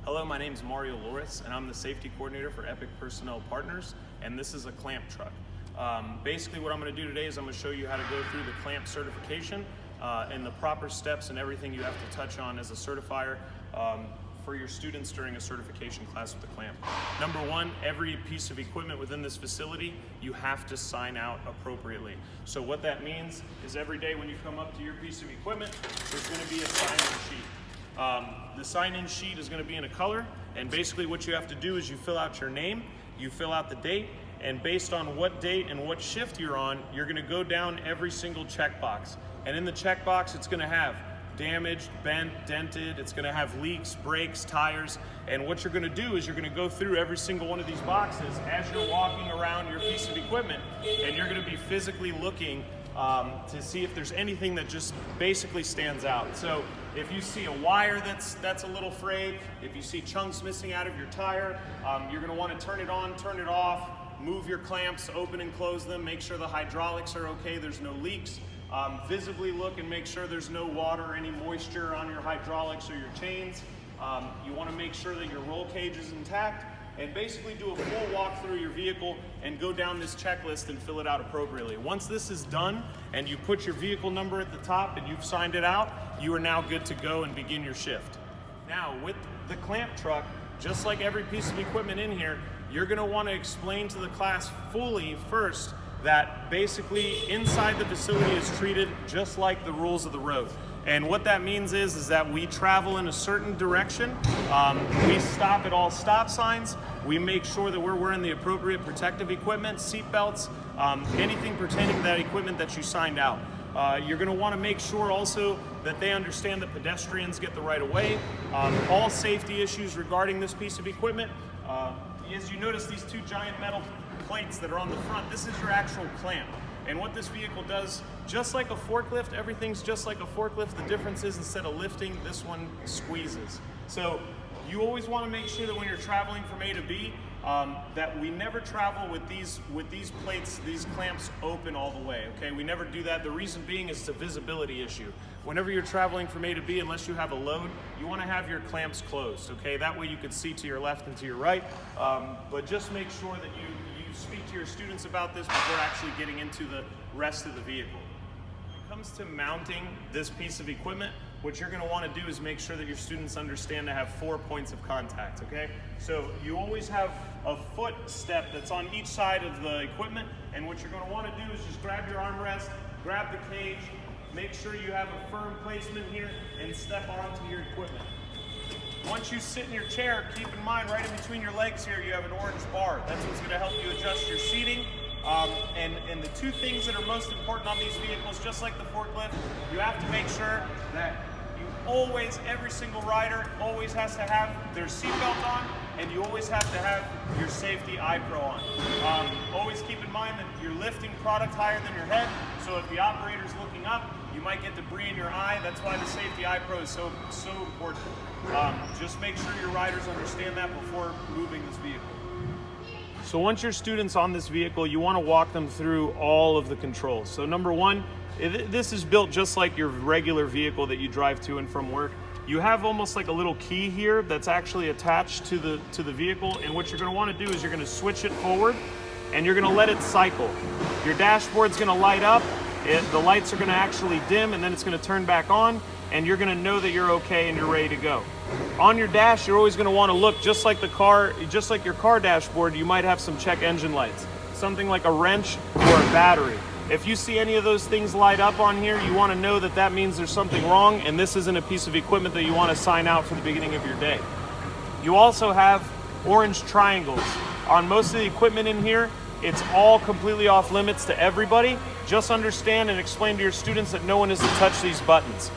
Hello, my name is Mario Loris, and I'm the safety coordinator for Epic Personnel Partners, and this is a clamp truck. Basically what I'm going to do today is I'm going to show you how to go through the clamp certification and the proper steps and everything you have to touch on as a certifier for your students during a certification class with the clamp. Number one, every piece of equipment within this facility, you have to sign out appropriately. So what that means is every day when you come up to your piece of equipment, there's going to be a sign-in sheet. The sign-in sheet is going to be in a color, and basically what you have to do is you fill out your name, you fill out the date, and based on what date and what shift you're on, you're going to go down every single checkbox. And in the checkbox, it's going to have damaged, bent, dented, it's going to have leaks, brakes, tires, and what you're going to do is you're going to go through every single one of these boxes as you're walking around your piece of equipment, and you're going to be physically looking to see if there's anything that just basically stands out. So if you see a wire that's a little frayed, if you see chunks missing out of your tire, you're going to want to turn it on, turn it off, move your clamps, open and close them, make sure the hydraulics are okay, there's no leaks. Visibly look and make sure there's no water or any moisture on your hydraulics or your chains. You want to make sure that your roll cage is intact, and basically do a full walk through your vehicle and go down this checklist and fill it out appropriately. Once this is done and you put your vehicle number at the top and you've signed it out, you are now good to go and begin your shift. Now with the clamp truck, just like every piece of equipment in here, you're going to want to explain to the class fully first that basically inside the facility is treated just like the rules of the road. And what that means is that we travel in a certain direction. We stop at all stop signs. We make sure that we're wearing the appropriate protective equipment, seat belts, anything pertaining to that equipment that you signed out. You're going to want to make sure also that they understand that pedestrians get the right of way. All safety issues regarding this piece of equipment. As you notice, these two giant metal plates that are on the front, this is your actual clamp. And what this vehicle does, just like a forklift, everything's just like a forklift. The difference is instead of lifting, this one squeezes. So you always want to make sure that when you're traveling from A to B, that we never travel with these plates, these clamps open all the way, okay? We never do that. The reason being is it's a visibility issue. Whenever you're traveling from A to B, unless you have a load, you want to have your clamps closed, okay? That way you can see to your left and to your right, but just make sure that you speak to your students about this before actually getting into the rest of the vehicle. When it comes to mounting this piece of equipment, what you're going to want to do is make sure that your students understand to have 4 points of contact, okay? So you always have a foot step that's on each side of the equipment, and what you're going to want to do is just grab your armrest, grab the cage, make sure you have a firm placement here, and step onto your equipment. Once you sit in your chair, keep in mind right in between your legs here you have an orange bar. That's what's going to help you adjust your seating. And the two things that are most important on these vehicles, just like the forklift, you have to make sure that you always, every single rider always has to have their seatbelt on, and you always have to have your safety iPro on. Always keep in mind that you're lifting product higher than your head, so if the operator's looking up, you might get debris in your eye. That's why the safety iPro is so important. Just make sure your riders understand that before moving this vehicle. So once your student's on this vehicle, you want to walk them through all of the controls. So number one, this is built just like your regular vehicle that you drive to and from work. You have almost like a little key here that's actually attached to the vehicle, and what you're going to want to do is you're going to switch it forward and you're going to let it cycle. Your dashboard's going to light up, the lights are going to actually dim, and then it's going to turn back on, and you're going to know that you're okay and you're ready to go. On your dash, you're always going to want to look just like your car dashboard. You might have some check engine lights, something like a wrench or a battery. If you see any of those things light up on here, you want to know that that means there's something wrong, and this isn't a piece of equipment that you want to sign out for the beginning of your day. You also have orange triangles. On most of the equipment in here, it's all completely off limits to everybody. Just understand and explain to your students that no one is to touch these buttons.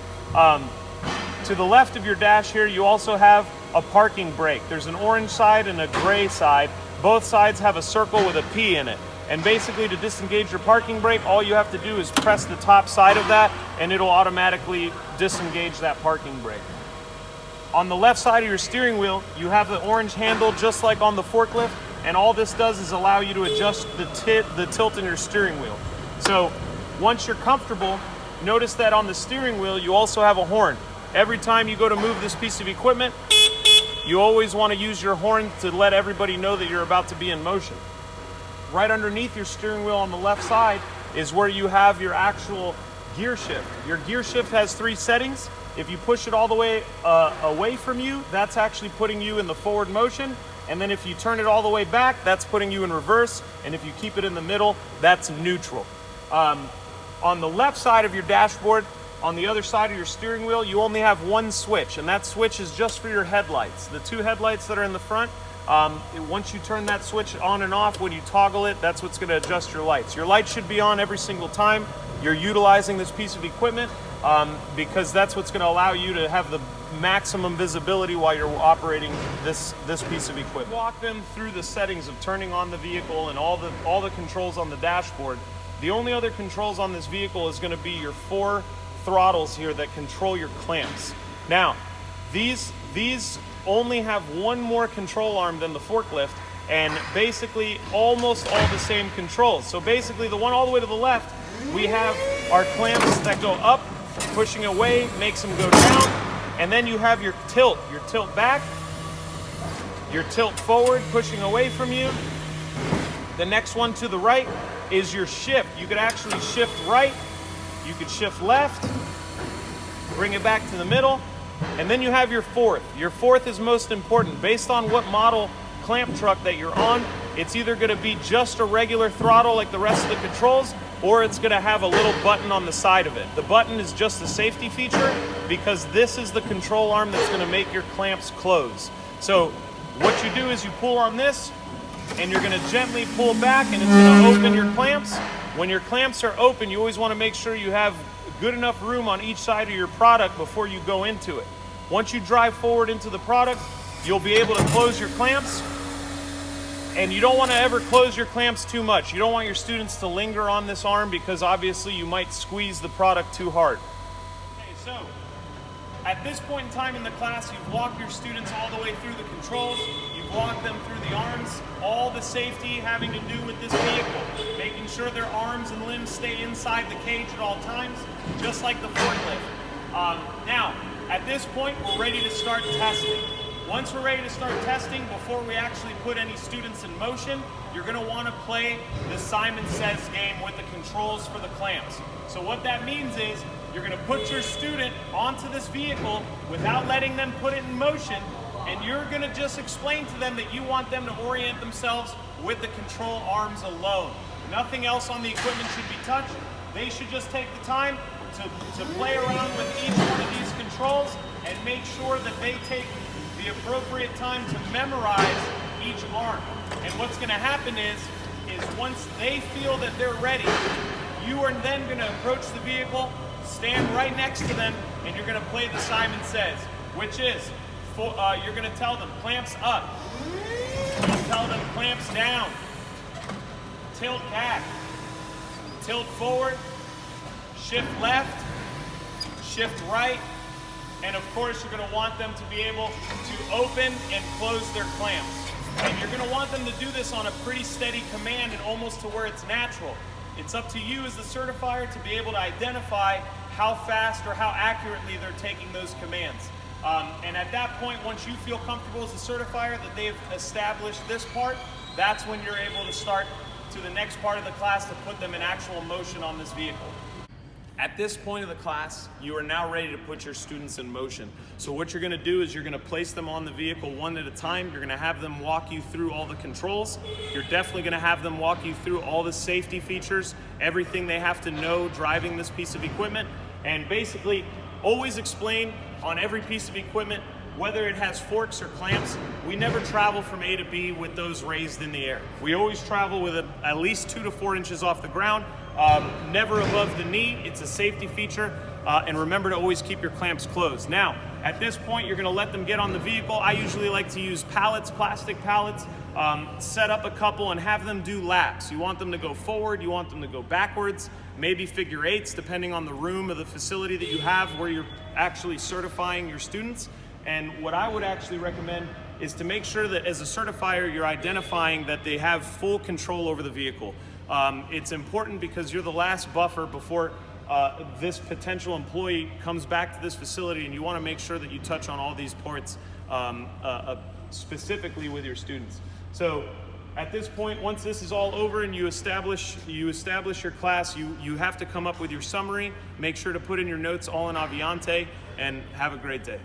To the left of your dash here, you also have a parking brake. There's an orange side and a gray side. Both sides have a circle with a P in it. And basically to disengage your parking brake, all you have to do is press the top side of that and it'll automatically disengage that parking brake. On the left side of your steering wheel, you have the orange handle just like on the forklift, and all this does is allow you to adjust the tilt in your steering wheel. So once you're comfortable, notice that on the steering wheel you also have a horn. Every time you go to move this piece of equipment, you always want to use your horn to let everybody know that you're about to be in motion. Right underneath your steering wheel on the left side is where you have your actual gear shift. Your gear shift has 3 settings. If you push it all the way away from you, that's actually putting you in the forward motion. And then if you turn it all the way back, that's putting you in reverse. And if you keep it in the middle, that's neutral. On the left side of your dashboard, on the other side of your steering wheel, you only have one switch, and that switch is just for your headlights. The 2 headlights that are in the front, once you turn that switch on and off, when you toggle it, that's what's gonna adjust your lights. Your lights should be on every single time you're utilizing this piece of equipment, because that's what's gonna allow you to have the maximum visibility while you're operating this piece of equipment. Walk them through the settings of turning on the vehicle and all the controls on the dashboard. The only other controls on this vehicle is gonna be your 4 throttles here that control your clamps. Now, these only have one more control arm than the forklift, and basically almost all the same controls. So basically the one all the way to the left, we have our clamps that go up, pushing away makes them go down, and then you have your tilt back, your tilt forward, pushing away from you. The next one to the right is your shift. You could actually shift right, you could shift left, bring it back to the middle, and then you have your 4th. Your 4th is most important. Based on what model clamp truck that you're on, it's either gonna be just a regular throttle like the rest of the controls, or it's gonna have a little button on the side of it. The button is just a safety feature because this is the control arm that's gonna make your clamps close. So what you do is you pull on this, and you're gonna gently pull back, and it's gonna open your clamps. When your clamps are open, you always wanna make sure you have good enough room on each side of your product before you go into it. Once you drive forward into the product, you'll be able to close your clamps, and you don't wanna ever close your clamps too much. You don't want your students to linger on this arm because obviously you might squeeze the product too hard. Okay, so at this point in time in the class, you've walked your students all the way through the controls, you've walked them through the arms, all the safety having to do with this vehicle, making sure their arms and limbs stay inside the cage at all times, just like the forklift. Now, at this point, we're ready to start testing. Once we're ready to start testing, before we actually put any students in motion, you're gonna wanna play the Simon Says game with the controls for the clamps. So what that means is, you're gonna put your student onto this vehicle without letting them put it in motion, and you're gonna just explain to them that you want them to orient themselves with the control arms alone. Nothing else on the equipment should be touched. They should just take the time to play around with each one of these controls and make sure that they take the appropriate time to memorize each arm. And what's gonna happen is once they feel that they're ready, you are then gonna approach the vehicle, stand right next to them, and you're gonna play the Simon Says, which is, you're gonna tell them clamps up, you'll tell them clamps down, tilt back, tilt forward, shift left, shift right, and of course you're gonna want them to be able to open and close their clamps. And you're gonna want them to do this on a pretty steady command and almost to where it's natural. It's up to you as the certifier to be able to identify how fast or how accurately they're taking those commands. And at that point, once you feel comfortable as a certifier that they've established this part, that's when you're able to start to the next part of the class to put them in actual motion on this vehicle. At this point of the class, you are now ready to put your students in motion. So what you're gonna do is you're gonna place them on the vehicle one at a time. You're gonna have them walk you through all the controls. You're definitely gonna have them walk you through all the safety features, everything they have to know driving this piece of equipment. And basically, always explain on every piece of equipment, whether it has forks or clamps, we never travel from A to B with those raised in the air. We always travel with at least 2 to 4 inches off the ground, never above the knee. It's a safety feature, and remember to always keep your clamps closed. Now, at this point, you're gonna let them get on the vehicle. I usually like to use pallets, plastic pallets, set up a couple and have them do laps. You want them to go forward, you want them to go backwards, maybe figure eights, depending on the room of the facility that you have where you're actually certifying your students. And what I would actually recommend is to make sure that as a certifier, you're identifying that they have full control over the vehicle. It's important because you're the last buffer before this potential employee comes back to this facility, and you want to make sure that you touch on all these points specifically with your students. So at this point, once this is all over and you establish your class, you have to come up with your summary. Make sure to put in your notes all in Aviante, and have a great day.